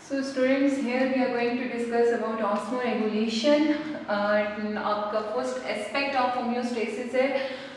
So students, here we are going to discuss about osmoregulation. आपका first aspect of homeostasis है.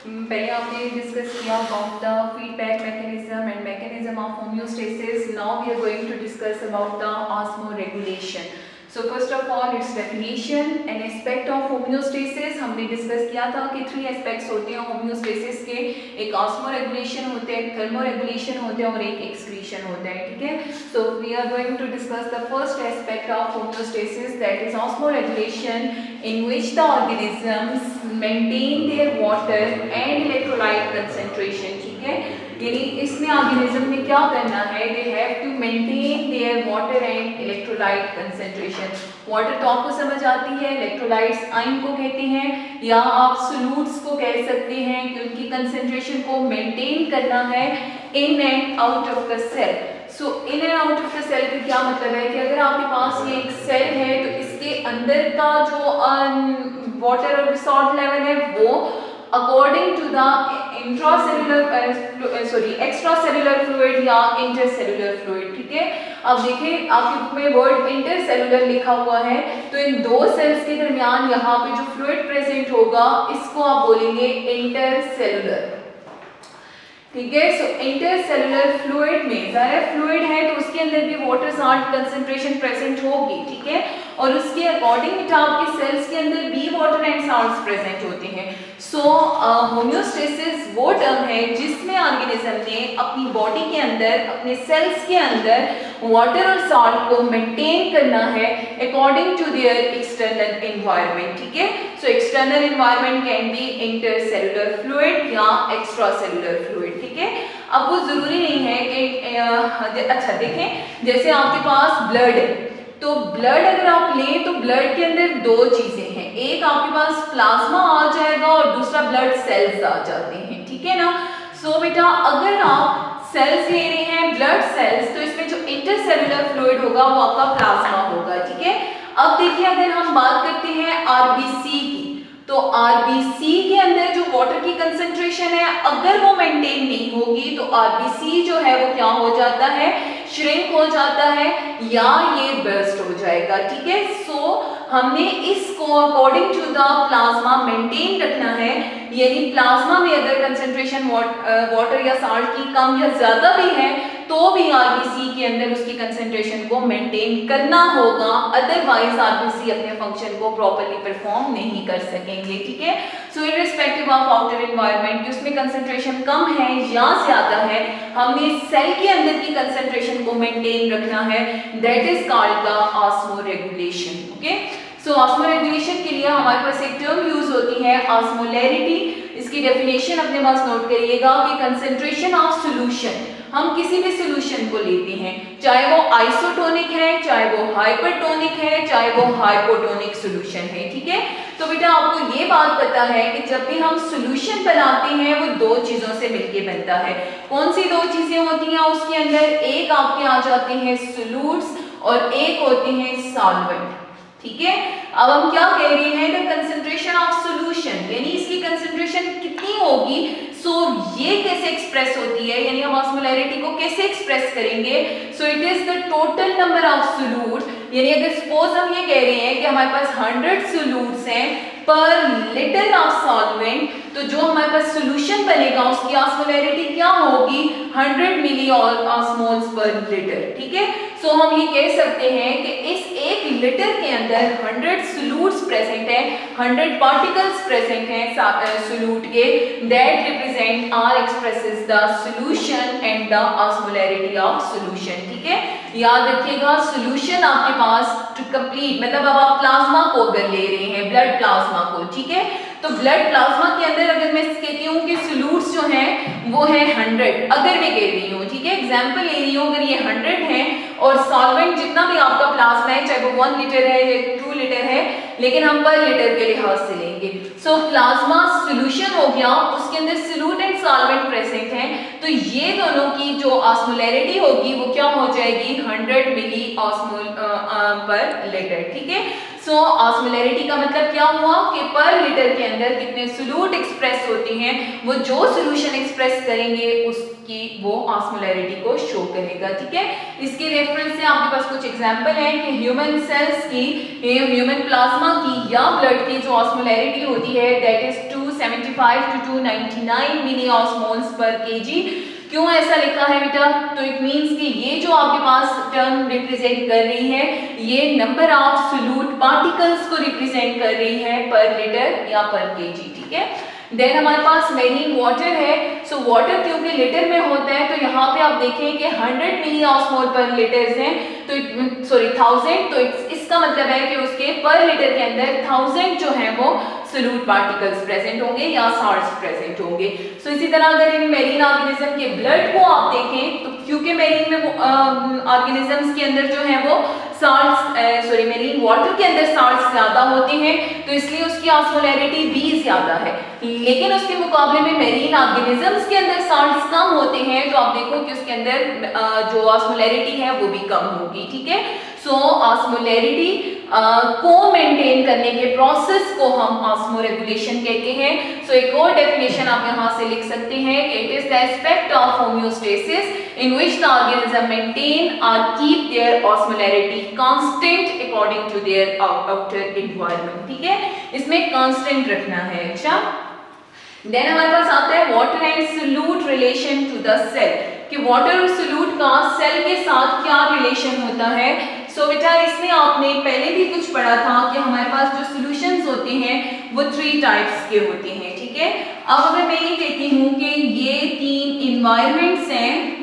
पहले आपने discuss किया about the feedback mechanism and mechanism of homeostasis. Now we are going to discuss about the osmoregulation. So first of all, its definition. An aspect of homeostasis हमने discuss किया था कि 3 aspects होते हैं होम्योस्टेसिस के. एक osmoregulation होते हैं, thermoregulation होते हैं और एक excretion होता है. ठीक है. So we are going to discuss the first aspect of homeostasis, that is osmoregulation, in which the organisms maintain their water and electrolyte concentration. ठीक है. यानी इसमें ऑर्गेनिज्म ने क्या करना है, they have to maintain their water and electrolyte concentration. Water तो आपको समझ आती है, इलेक्ट्रोलाइट्स आयन को कहते हैं या आप सोल्यूट्स को कह सकते हैं कि उनकी कंसंट्रेशन को मेंटेन करना है in and out of the cell. So in and out of the cell का क्या मतलब है कि अगर आपके पास ये एक सेल है तो इसके अंदर का जो वाटर और सॉल्ट लेवल है वो according to the extracellular fluid या इंटरसेलुलर फ्लूइड. ठीक है. अब देखें आपकी बुक में वर्ड इंटरसेलुलर लिखा हुआ है, तो इन दो सेल्स के दरमियान यहाँ पे जो फ्लूइड प्रेजेंट होगा इसको आप बोलेंगे इंटरसेलुलर. ठीक है. सो इंटरसेलुलर फ्लूइड में ज़ाहिर फ्लूइड है तो उसके अंदर भी वाटर साल्ट कंसंट्रेशन प्रेजेंट होगी. ठीक है. और उसके अकॉर्डिंग आपके सेल्स के अंदर भी वाटर एंड साल्ट्स प्रेजेंट होते हैं. सो होम्योस्टेसिस वो टर्म है जिसमें ऑर्गेनिज्म ने अपनी बॉडी के अंदर, अपने सेल्स के अंदर वाटर और साल्ट को मेंटेन करना है according to their external environment. ठीक है. So external environment can be intercellular fluid या एक्स्ट्रासेलुलर फ्लूइड. ठीक है. अब वो जरूरी नहीं है कि अच्छा देखें, जैसे आपके पास ब्लड है तो ब्लड अगर आप लें तो ब्लड के अंदर दो चीजें हैं, एक आपके पास प्लाज्मा आ जाएगा और दूसरा ब्लड सेल्स आ जाते हैं. ठीक है ना. सो बेटा अगर आप सेल्स ले रहे हैं, ब्लड सेल्स, तो इसमें जो इंटरसेलुलर फ्लूइड होगा वो आपका प्लाज्मा होगा. ठीक है. अब देखिए अगर हम बात करते हैं आरबीसी की, तो आरबीसी के अंदर जो वाटर की कंसंट्रेशन है अगर वो मेंटेन नहीं होगी तो आरबीसी जो है वो क्या हो जाता है, श्रिंक हो जाता है या ये बर्स्ट हो जाएगा. ठीक है. सो हमने इसको according to the plasma maintain रखना है. यानी प्लाज्मा में अगर कंसंट्रेशन वाटर या साल्ट की कम या ज्यादा भी है तो भी आरबीसी के अंदर उसकी कंसंट्रेशन को मेंटेन करना होगा, अदरवाइज आरबीसी अपने फंक्शन को प्रॉपर्ली परफॉर्म नहीं कर सकेंगे. ठीक है. सो इररिस्पेक्टिव ऑफ आउटर एनवायरनमेंट कि उसमें कंसंट्रेशन कम है या ज्यादा है, हमने सेल के अंदर की कंसंट्रेशन को मेंटेन रखना है. That is called the osmoregulation. Okay. So osmoregulation के लिए हमारे पास एक टर्म यूज होती है ऑस्मोलैरिटी. इसकी डेफिनेशन अपने पास नोट करिएगा कि कंसंट्रेशन ऑफ सॉल्यूशन, हम किसी भी सॉल्यूशन को लेते हैं चाहे वो आइसोटोनिक है, चाहे वो हाइपरटोनिक है, चाहे वो हाइपोटोनिक सॉल्यूशन है. ठीक है. तो बेटा आपको ये बात पता है कि जब भी हम सॉल्यूशन बनाते हैं वो दो चीजों से मिलके बनता है. कौन सी दो चीजें होती हैं उसके अंदर, एक आपके आ जाते हैं सोल्यूट्स और एक होते हैं सॉल्वेंट. ठीक है. अब हम क्या कह रहे हैं, द कंसंट्रेशन ऑफ सॉल्यूशन, यानी इसकी कंसंट्रेशन कितनी होगी. सो ये कैसे एक्सप्रेस होती है, यानी हम ऑस्मोलैरिटी को कैसे एक्सप्रेस करेंगे. So it is the total number of solute. यानी अगर सपोज हम ये कह रहे हैं कि हमारे पास 100 सोल्यूट्स हैं पर लीटर ऑफ सॉल्वेंट, तो जो हमारे पास सॉल्यूशन बनेगा उसकी ऑस्मोलैरिटी क्या होगी, 100 मिली ऑस्मोल्स पर लीटर. ठीक है. सो हम ये कह सकते हैं कि इस 1 लीटर के अंदर 100 सोल्यूट्स प्रेजेंट है, 100 पार्टिकल्स प्रेजेंट हैं सोल्यूट के. That represent are expresses the solution and the osmolarity of solution. ठीक है. याद रखिएगा सॉल्यूशन आपके पास टू कंप्लीट, मतलब अब आप प्लाज्मा को अगर ले रहे हैं, ब्लड प्लाज्मा को. ठीक है. तो ब्लड प्लाज्मा के अंदर अगर मैं कहती हूँ कि सोल्यूट्स जो हैं वो है 100, अगर मैं कह रही हूँ, ठीक है, एग्जांपल ले रही हूँ, अगर ये 100 है और सॉल्वेंट जितना भी आपका प्लाज्मा है चाहे वो 1 लीटर है या 2 लीटर है, लेकिन हम पर लीटर के लिहाज से लेंगे. सो प्लाज्मा सोल्यूशन हो गया, उसके अंदर सोल्यूट एंड सॉल्वेंट प्रेजेंट हैं, तो ये दोनों की जो ऑस्मोलैरिटी होगी वो क्या हो जाएगी, 100 मिली ऑस्मोल पर लीटर. ठीक है. सो ऑस्मोलैरिटी का मतलब क्या हुआ कि पर लीटर के अंदर कितने सोल्यूट एक्सप्रेस होते हैं, वो जो सोल्यूशन एक्सप्रेस करेंगे उसकी वो ऑस्मोलैरिटी को शो करेगा। ठीक है, इसके रेफरेंस से आपके पास कुछ एग्जांपल है कि ह्यूमन सेल्स की, ह्यूमन प्लाज्मा की या ब्लड की जो ऑस्मोलैरिटी होती है that is 275 to 299 milli osmoles per KG. क्यों ऐसा लिखा है बेटा? तो इट मींस कि ये जो आपके पास टर्म रिप्रेजेंट कर रही है ये नंबर ऑफ सोल्यूट पार्टिकल्स को रिप्रेजेंट कर रही है पर लीटर या पर केजी। ठीक है, देन हमारे पास मेरीन वाटर है। सो वाटर क्योंकि लीटर में होता है तो यहाँ पे आप देखें कि 100 मिली ऑस्मोल पर लीटर्स हैं, तो 1000, तो इसका मतलब है कि उसके पर लीटर के अंदर 1000 जो है वो सोल्यूट पार्टिकल्स प्रेजेंट होंगे या सॉल्ट्स प्रेजेंट होंगे। सो इसी तरह अगर इन मेरीन ऑर्गेनिज्म के ब्लड को आप देखें तो क्योंकि मेरीन में ऑर्गेनिजम्स के अंदर जो है वो सॉल्ट्स मेरीन वाटर के अंदर सॉल्ट्स ज्यादा होते हैं तो इसलिए उसकी ऑस्मोलैरिटी भी ज्यादा है, लेकिन उसके मुकाबले में मेरीन ऑर्गेनिजम्स के अंदर सॉल्ट्स कम होते हैं तो आप देखो कि उसके अंदर जो ऑस्मोलैरिटी है वो भी कम होगी। ठीक है, सो ऑस्मोलैरिटी को मेंटेन करने के प्रोसेस को हम ऑस्मोरेगुलेशन कहते हैं। सो एक और डेफिनेशन आप यहाँ से लिख सकते हैं कि it is the aspect of homeostasis in which the organism maintain or keep their osmolarity constant according to their outer environment। ठीक है, इसमें constant रखना है। अच्छा, देन हमारे पास आता है water and solute relation to the cell, कि वाटर और सोल्यूट का सेल के साथ क्या रिलेशन होता है। सो बेटा इसमें आपने पहले भी कुछ पढ़ा था कि हमारे पास जो सॉल्यूशंस होते हैं वो 3 टाइप्स के होते हैं। ठीक है, अब अगर मैं ये कहती हूँ कि ये 3 इन्वायरमेंट्स हैं,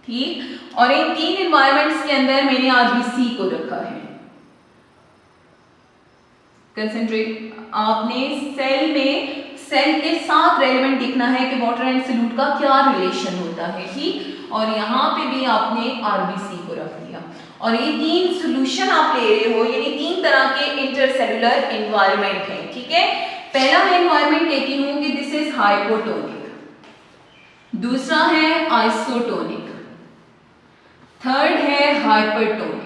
ठीक, और इन 3 इन्वायरमेंट्स के अंदर मैंने आरबीसी को रखा है। कंसंट्रेट, आपने सेल में सेल के साथ रेलेवेंट देखना है कि वाटर एंड सोल्यूट का क्या रिलेशन होता है। ठीक, और यहाँ पे भी आपने आरबीसी को रख दिया और ये 3 सॉल्यूशन आप ले रहे हो, यानी 3 तरह के इंटरसेलुलर एनवायरनमेंट है। ठीक है, पहला मैं एनवायरनमेंट कहती हूँ कि दिस इज हाइपोटोनिक, दूसरा है आइसोटोनिक, थर्ड है हाइपरटोनिक।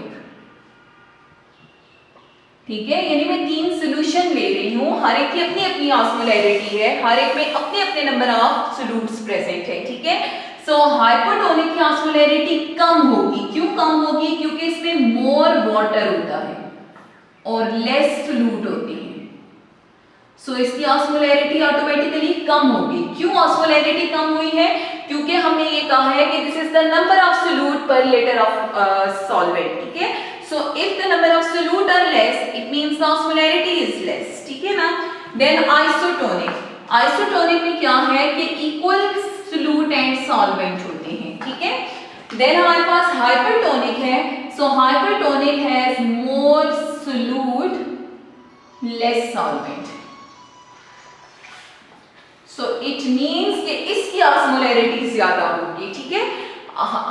ठीक है, यानी मैं 3 सॉल्यूशन ले रही हूं, हर एक की अपनी अपनी ऑस्मोलैरिटी है, हर एक में अपने अपने नंबर ऑफ सोल्यूट्स प्रेजेंट है। ठीक है, सो हाइपरटोनिक की ऑस्मोलैरिटी कम होगी। क्यों कम होगी? क्योंकि इसमें मोर वाटर होता है और लेस सोल्यूट होती है, सो इसकी ऑस्मोलैरिटी ऑटोमेटिकली कम होगी। क्यों ऑस्मोलैरिटी कम हुई है? क्योंकि हमने ये कहा है कि this is the number of solute per litre of solvent. ठीक है, so if the number of solute are less it means the osmolarity is less. ठीक है ना, देन आइसोटोनिक, आइसोटोनिक में क्या है कि इक्वल सोल्यूट एंड सॉल्वेंट होते हैं। ठीक है, देन हमारे पास हाइपरटोनिक है। So hypertonic has more solute less solvent, so it means कि इसकी ऑस्मोलैरिटी ज्यादा होगी। ठीक है,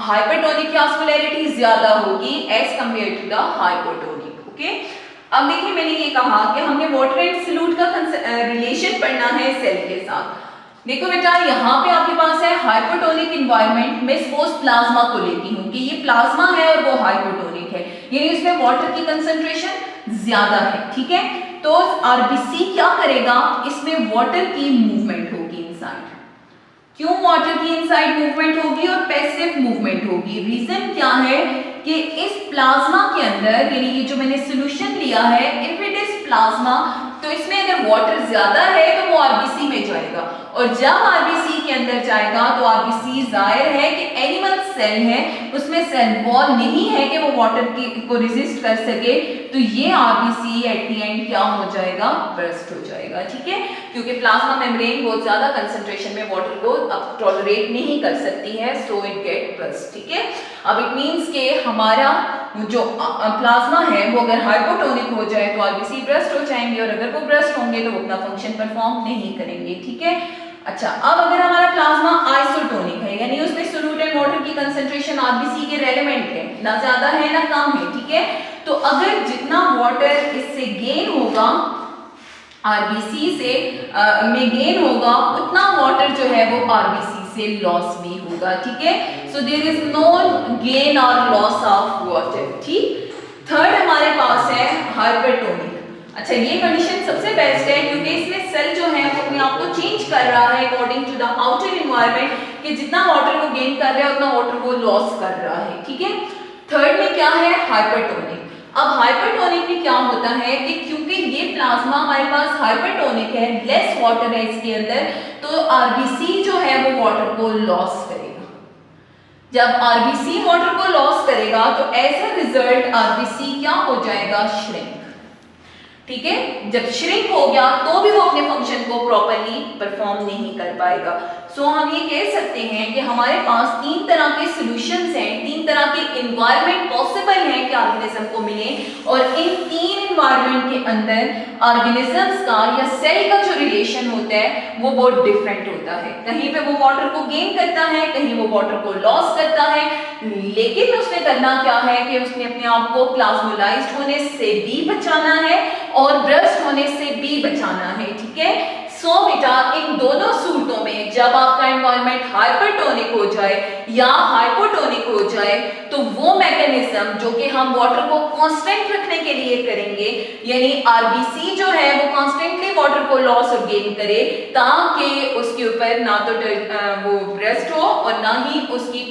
हाइपरटोनिक की ऑस्मोलैरिटी ज्यादा होगी as compare to the hypotonic. Okay, अब देखिए मैंने ये कहा कि हमने वाटर एंड सोल्यूट का रिलेशन पढ़ना है सेल के साथ। देखो बेटा यहाँ पे आपके पास है हाइपोटोनिक एनवायरनमेंट, मैं सपोज प्लाज्मा को लेती हूँ कि ये प्लाज्मा है और वो हाइपोटोनिक है, यानी उसमें वाटर की कंसंट्रेशन ज्यादा है। ठीक है, तो आरबीसी क्या करेगा, इसमें वाटर की मूवमेंट होगी इनसाइड। क्यों वाटर की इनसाइड मूवमेंट होगी और पैसिव मूवमेंट होगी? रीजन क्या है कि इस प्लाज्मा के अंदर, यानी ये जो मैंने सॉल्यूशन लिया है, इफ इट इज प्लाज्मा, तो इसमें अगर वाटर ज्यादा है तो वो आरबीसी में जाएगा, और जब आरबीसी के अंदर जाएगा तो आरबीसी जाहिर है कि एनिमल सेल है, उसमें सेल वॉल नहीं है कि वो वाटर को रेजिस्ट कर सके, तो ये आरबीसी एट द एंड क्या हो जाएगा, बर्स्ट हो जाएगा। ठीक है, क्योंकि प्लाज्मा मेम्ब्रेन बहुत ज्यादा कंसंट्रेशन में वाटर को अब टॉलरेट नहीं कर सकती है, सो इट गेट बर्स्ट। ठीक है, अब इट मींस के हमारा जो प्लाज्मा है वो अगर हाइपोटोनिक हो जाए तो आरबीसी ब्रस्ट हो जाएंगे, और अगर वो ब्रस्ट होंगे तो वो अपना फंक्शन परफॉर्म नहीं करेंगे। ठीक है, अच्छा, अब अगर हमारा प्लाज्मा आइसोटोनिक है, यानी उसमें सोल्यूट एंड वाटर की कंसंट्रेशन आरबीसी के रेलेवेंट है, ना ज्यादा है ना कम है। ठीक है, तो अगर जितना वाटर इससे गेन होगा, आरबीसी से में गेन होगा, उतना वाटर जो है वो आरबीसी से लॉस भी होगा। ठीक है, so there is no gain और लॉस ऑफ वाटर। ठीक, थर्ड हमारे पास है हाइपरटोनिक। अच्छा, ये कंडीशन सबसे बेस्ट है क्योंकि इसमें सेल जो है वो अपने आप को चेंज कर रहा है according to the outer environment, कि जितना वाटर वो गेन कर रहा है उतना वाटर वो लॉस कर रहा है। ठीक है, थर्ड में क्या है, हाइपरटोनिक। अब हाइपरटोनिक में क्या होता है कि क्योंकि ये प्लाज्मा हमारे पास हाइपरटोनिक है, लेस वाटर है इसके अंदर, तो आरबीसी जो है वो वाटर को लॉस करेगा। जब आरबीसी वाटर को लॉस करेगा तो एज अ रिजल्ट आरबीसी क्या हो जाएगा, श्रिंक। ठीक है, जब श्रिंक हो गया तो भी वो अपने फंक्शन को प्रॉपर्ली परफॉर्म नहीं कर पाएगा। सो हम ये कह सकते हैं कि हमारे पास तीन तरह के सॉल्यूशंस हैं, तीन तरह के एनवायरनमेंट पॉसिबल हैं कि ऑर्गेनिज्म को मिले, और इन तीन एनवायरनमेंट के अंदर ऑर्गेनिजम्स का या सेल का जो रिलेशन होता है वो बहुत डिफरेंट होता है। कहीं पे वो वाटर को गेन करता है, कहीं वो वाटर को लॉस करता है, लेकिन उसने करना क्या है कि उसने अपने आप को प्लाज्मोलाइज्ड होने से भी बचाना है और ब्रस्ट होने से भी बचाना है। ठीक है, सो बेटा इन दोनों सूरतों में जब आपका एनवायरनमेंट हाइपरटोनिक हो जाए या हाइपोटोनिक हो जाए तो वो मैकेनिज्म जो कि हम वाटर को कांस्टेंट रखने के लिए करेंगे, यानी आरबीसी जो है वो कांस्टेंटली वाटर को लॉस और गेन करे ताकि उसके ऊपर ना तो वो ब्रेस्ट हो और ना ही उसकी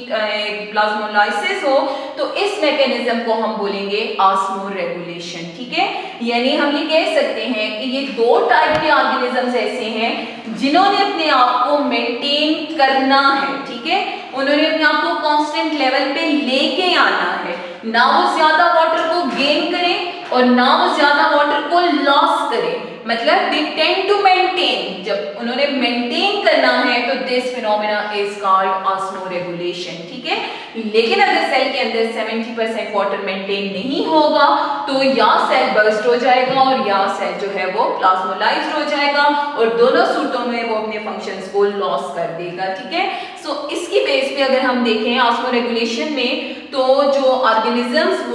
प्लाज्मोलाइसिस हो, तो इस मैकेनिज्म को हम बोलेंगे ऑस्मोरेगुलेशन। ठीक है, यानी हम ये कह सकते हैं कि ये दो टाइप के ऑर्गेनिजम्स ऐसे हैं जिन्होंने अपने आप को मेंटेन करना है। ठीक है, उन्होंने अपने आप को कांस्टेंट लेवल पे लेके आना है, ना वो ज्यादा वाटर को गेन करें और ना वो ज्यादा वाटर को लॉस करें, मतलब दे टेंड टू मेंटेन। जब उन्होंने मेंटेन करना है तो this phenomena is called osmoregulation. ठीक है, लेकिन अगर सेल के अंदर 70% वाटर मेंटेन नहीं होगा तो या सेल बर्स्ट हो जाएगा और या सेल जो है वो प्लाज्मोलाइज्ड हो जाएगा, और दोनों सूरतों में वो अपने फंक्शंस को लॉस कर देगा। ठीक है, सो इसकी बेस पे अगर हम देखें ऑस्मोरेगुलेशन में, तो जो ऑर्गेनिजम्स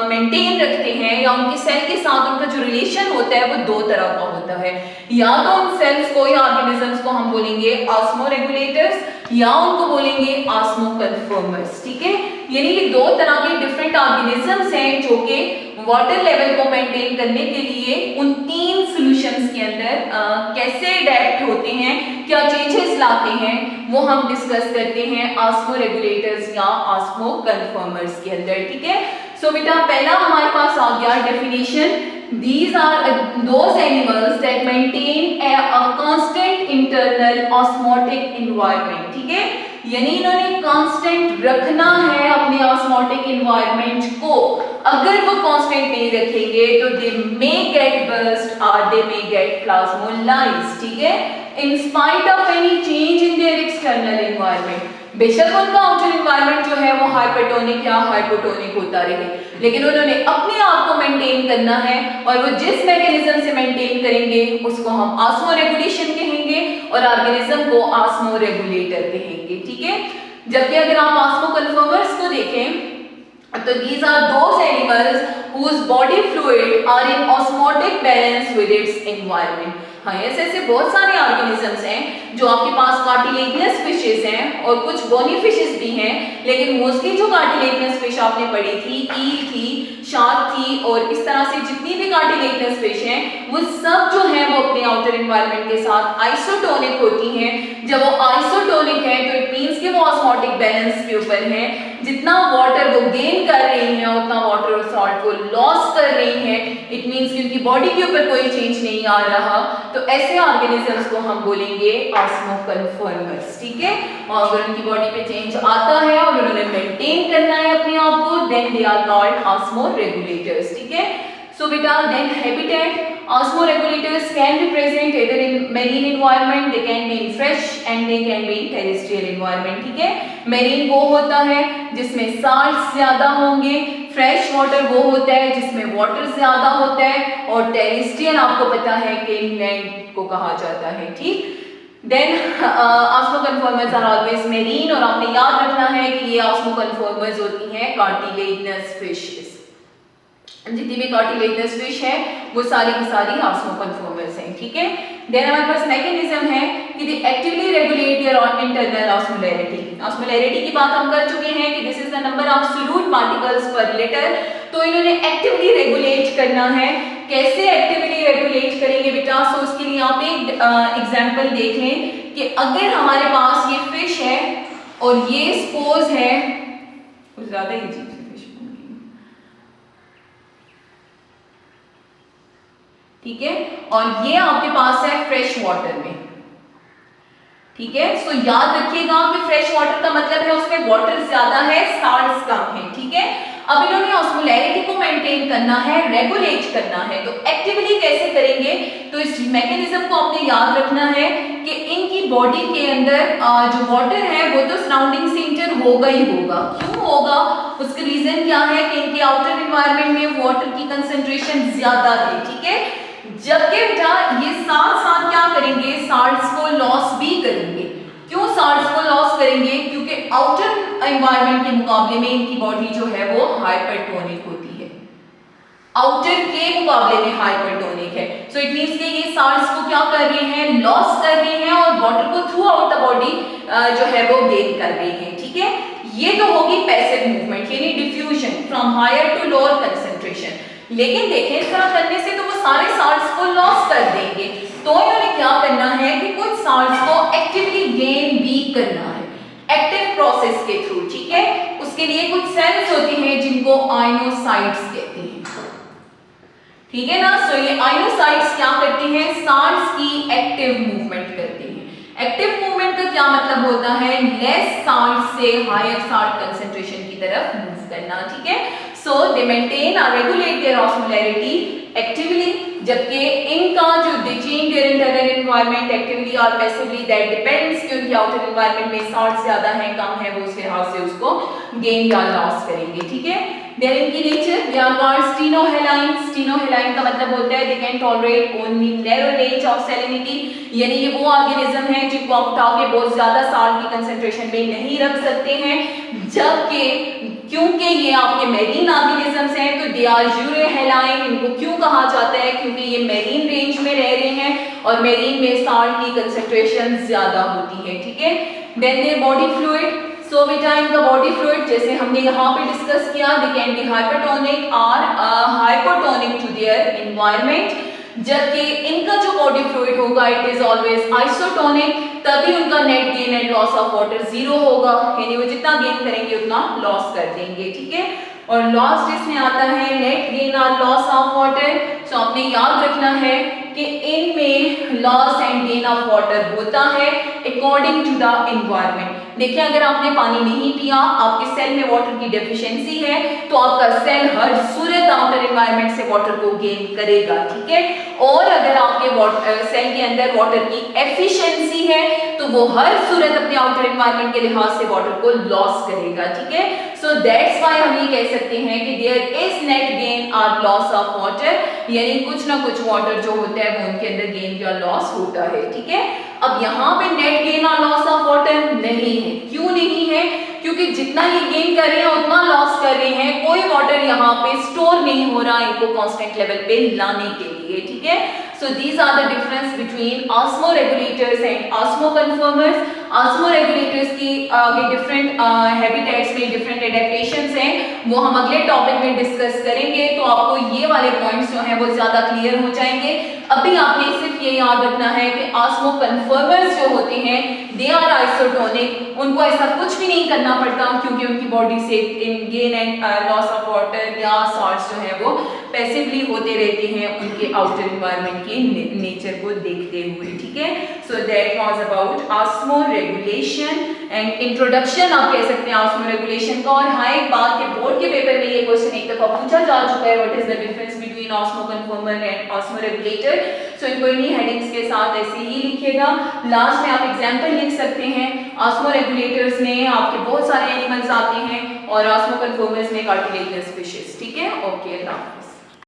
मेंटेन रखते हैं या उनके सेल के साथ उनका जो रिलेशन होता है वो दो तरह का होता है। या तो उन सेल्स को या ऑर्गेनिजम्स को हम बोलेंगे ऑस्मोरेगुलेटर्स या उनको बोलेंगे ऑस्मोकन्फर्मर्स। ठीक है, यानी ये दो तरह के डिफरेंट ऑर्गेनिजम्स हैं जो कि वाटर लेवल को मेंटेन करने के लिए उन तीन सॉल्यूशंस के अंदर कैसे अडैप्ट होते हैं, क्या चेंजेस लाते हैं, वो हम डिस्कस करते हैं ऑस्मोरेगुलेटर्स या ऑस्मोकन्फर्मर्स के अंदर। ठीक है, सो बेटा पहला हमारे पास आ गया definition, these are those animals that maintain a constant internal osmotic environment। ठीक है, यानी इन्होंने कांस्टेंट रखना है अपने ऑस्मोटिक एनवायरनमेंट को। अगर वो कांस्टेंट नहीं रखेंगे तो दे मे गेट बर्स्ट और दे मे गेट प्लाज्मोलाइज्ड। ठीक है, in spite of any change in their external environment. बेशक उनका आउटर एनवायरनमेंट जो है वो हाइपरटोनिक या हाइपोटोनिक होता रहे, लेकिन उन्होंने अपने आप को मेंटेन करना है, और वो जिस मैकेनिज्म से मेंटेन करेंगे उसको हम ऑस्मोरेगुलेशन कहेंगे और ऑर्गेनिज्म को ऑस्मोरेगुलेटर कहेंगे। ठीक है, जबकि अगर आप ऑस्मोकन्फर्मर्स को देखें तो these are those animals whose body fluid are in osmotic balance with its environment। हाँ, ऐसे बहुत सारे ऑर्गेनिजम्स हैं जो आपके पास कार्टिलेजिनस फिशेस हैं और कुछ बोनी फिशेस भी हैं, लेकिन मोस्टली जो कार्टिलेजिनस फिश आपने पढ़ी थी, ईल थी, शार्क थी, और इस तरह से जितनी भी कार्टिलेजिनस फिश हैं वो सब जो है वो अपने आउटर एनवायरनमेंट के साथ आइसोटोनिक होती हैं। जब वो आइसोटोनिक है तो इट मींस कि वो ऑस्मोटिक बैलेंस के ऊपर है, जितना वाटर वो गेन कर रही हैं उतना वाटर और सॉल्ट को लॉस कर रही हैं। इट मींस कि उनकी बॉडी के ऊपर कोई चेंज नहीं आ रहा, तो ऐसे ऑर्गेनिजम्स को हम बोलेंगे ऑस्मोकन्फर्मर्स। ठीक है, और अगर उनकी बॉडी पे चेंज आता है और उन्होंने मेंटेन करना है अपने आप को, देन दे आर कॉल्ड ऑस्मोरेगुलेटर्स। ठीक है, so beta then habitat, osmoregulators can be present either in marine environment, they can be in fresh and they can be in terrestrial environment। ठीक है, marine वो होता है जिसमें salts ज्यादा होंगे, फ्रेश वाटर वो होता है जिसमें वाटर ज्यादा होता है, और टेरेस्ट्रियल आपको पता है कि इंग्लैंड को कहा जाता है। ठीक, देन ऑस्मोकन्फर्मर्स आर ऑलवेज मेरीन, और आपने याद रखना है कि ये ऑस्मोकन्फर्मर्स होती हैं कार्टिलेजिनस फिशेस। जितनी भी कार्टिलेजिनस फिश है वो सारी की सारी ऑस्मोकन्फर्मर्स हैं। ठीक है, देन हमारे पास मैकेनिज्म है कि they actively regulate your internal osmolarity. Osmolarity की बात हम कर चुके हैं कि this is the number of solute fluid particles per litre. तो इन्होंने एक्टिवली रेगुलेट करना है। कैसे एक्टिवली रेगुलेट करेंगे बेटा? सो उसके लिए आप एक एग्जांपल देख लें कि अगर हमारे पास ये फिश है और ये सपोज है कुछ ज्यादा ही अजीब सी फिश बन गई, ठीक है, और ये आपके पास है फ्रेश वाटर में, ठीक है। सो याद रखिएगा कि फ्रेश वाटर का मतलब है उसमें वाटर ज्यादा है, साल्ट्स कम है, ठीक है। अब इन्होंने ऑस्मोलैरिटी को मेंटेन करना है, रेगुलेट करना है, तो एक्टिवली कैसे करेंगे? तो इस मैकेनिज्म को आपने याद रखना है कि इनकी बॉडी के अंदर जो वाटर है वो तो सराउंडिंग से इंटर होगा ही होगा। क्यों होगा? उसका रीजन क्या है कि इनके आउटर एनवायरनमेंट में वाटर की कंसेंट्रेशन ज्यादा है, ठीक है। जबकि बेटा ये साथ साथ क्या करेंगे? साल्ट्स को लॉस भी करेंगे। क्यों साल्ट्स को लॉस करेंगे? क्योंकि आउटर एनवायरनमेंट के मुकाबले में इनकी बॉडी जो है वो हाइपरटोनिक होती है, आउटर के मुकाबले में हाइपरटोनिक है। सो इट मींस कि ये साल्ट्स को क्या कर रहे हैं? लॉस कर रहे हैं और वाटर को थ्रू आउट द बॉडी जो है वो गेन कर रहे हैं, ठीक है। ये तो होगी पैसिव मूवमेंट यानी diffusion from higher to lower concentration. लेकिन देखें इस तरह करने से तो वो सारे साल्ट्स को लॉस कर देंगे। तो इन्होंने क्या करना है कि कुछ साल्ट्स को एक्टिवली गेन भी करना है एक्टिव प्रोसेस के थ्रू, ठीक है। उसके लिए कुछ सेल्स होती हैं जिनको आयनोसाइट्स कहते हैं, ठीक है ना। सो ये आयनोसाइट्स क्या करते हैं? साल्ट्स की एक्टिव मूवमेंट करते हैं। एक्टिव मूवमेंट का क्या मतलब होता है? लेस साल्ट से हायर साल्ट कंसेंट्रेशन की तरफ मूव करना, ठीक है। सो दे मेंटेन और रेगुलेट देयर ऑस्मोलैरिटी एक्टिवली, जबकि इनका जो दे change their internal environment actively और पैसिवली, दैट डिपेंड्स कि उनके आउटर एनवायरनमेंट में साल्ट ज्यादा है कम है, वो उसके हाथ से उसको गेन या लॉस करेंगे, ठीक है। देयर इनकी नेचर दे आर कॉल्ड स्टीनोहेलाइन। स्टीनोहेलाइन का मतलब होता है they can tolerate only narrow range of salinity, यानी ये वो ऑर्गेनिज्म है जिनको आप उठा के बहुत ज्यादा साल्ट की कंसेंट्रेशन में नहीं रख सकते हैं। जबकि क्योंकि ये आपके मेरीन ऑर्गेनिजम्स हैं तो दे आर यूरोहेलाइन। इनको क्यों कहा जाता है? क्योंकि ये मेरीन रेंज में रह रहे हैं और मेरीन में साल्ट की कंसेंट्रेशन ज्यादा होती है, ठीक है। Then their body fluid. So बेटा इनका बॉडी फ्लूइड जैसे हमने यहाँ पे डिस्कस किया, दे कैन बी हाइपरटोनिक और हाइपोटोनिक टू देयर एनवायरनमेंट, जबकि इनका जो बॉडी फ्लूइड होगा इट इज ऑलवेज आइसोटोनिक, तभी उनका net gain and loss of water zero होगा, यानी वो जितना गेन करेंगे उतना लॉस कर देंगे, ठीक है। और लॉस जिसमें आता है नेट गेन और लॉस ऑफ वाटर, तो आपने याद रखना है कि इनमें loss and gain of water होता है अकॉर्डिंग टू द एनवायरनमेंट। देखिए अगर आपने पानी नहीं पिया, आपके सेल में वाटर की डेफिशिएंसी है, तो आपका सेल हर सूरत आउटर एनवायरनमेंट से वाटर को गेन करेगा, ठीक है। और अगर आपके सेल के अंदर वाटर की एफिशिएंसी है तो वो हर सूरत अपने आउटर एनवायरनमेंट के लिहाज से वाटर को लॉस करेगा, ठीक है। सो दैट्स व्हाई हम ये कह सकते हैं कि देयर इज नेट गेन और लॉस ऑफ वाटर, यानी कुछ ना कुछ वाटर जो होता है वो उनके अंदर गेन या लॉस होता है, ठीक है। अब यहाँ पे नेट गेन और लॉस ऑफ वाटर नहीं है। क्यों नहीं है? क्योंकि जितना ये गेन कर रहे हैं उतना लॉस कर रहे हैं, कोई वाटर यहाँ पे स्टोर नहीं हो रहा इनको कांस्टेंट लेवल पे लाने के लिए, ठीक है। So these are the difference between osmoregulators and osmoconformers. Osmoregulators की डिफरेंट हैबिटेट्स में डिफरेंट एडेप्टेशंस हैं, वो हम अगले टॉपिक में डिस्कस करेंगे, तो आपको ये वाले पॉइंट्स जो हैं वो ज्यादा क्लियर हो जाएंगे। अभी आपने सिर्फ ये याद रखना है कि ऑस्मोकन्फर्मर्स जो होते हैं दे आर आइसोटोनिक, उनको ऐसा कुछ भी नहीं करना पड़ता क्योंकि उनकी बॉडी से in gain and loss of water या सॉल्ट्स जो है वो पैसिवली होते रहते हैं उनके आउटर एनवायरनमेंट के नेचर को देखते हुए, ठीक है। So that was about osmoregulation and introduction आप कह सकते हैं ऑस्मोरेगुलेशन का। और हाँ एक बात के बोर्ड के पेपर में ये क्वेश्चन एक दफा पूछा जा चुका है, what is the difference between osmoconformer and osmoregulator. So इनको इन्हीं हेडिंग्स के साथ ऐसे ही लिखिएगा। लास्ट में आप एग्जांपल लिख सकते हैं। ऑस्मोरेगुलेटर्स में आपके बहुत सारे एनिमल्स आते हैं और ऑस्मोकन्फर्मर्स में कार्टिलेजिनस फिशेस, ठीक है। ओके, अल्लाह हाफिज़।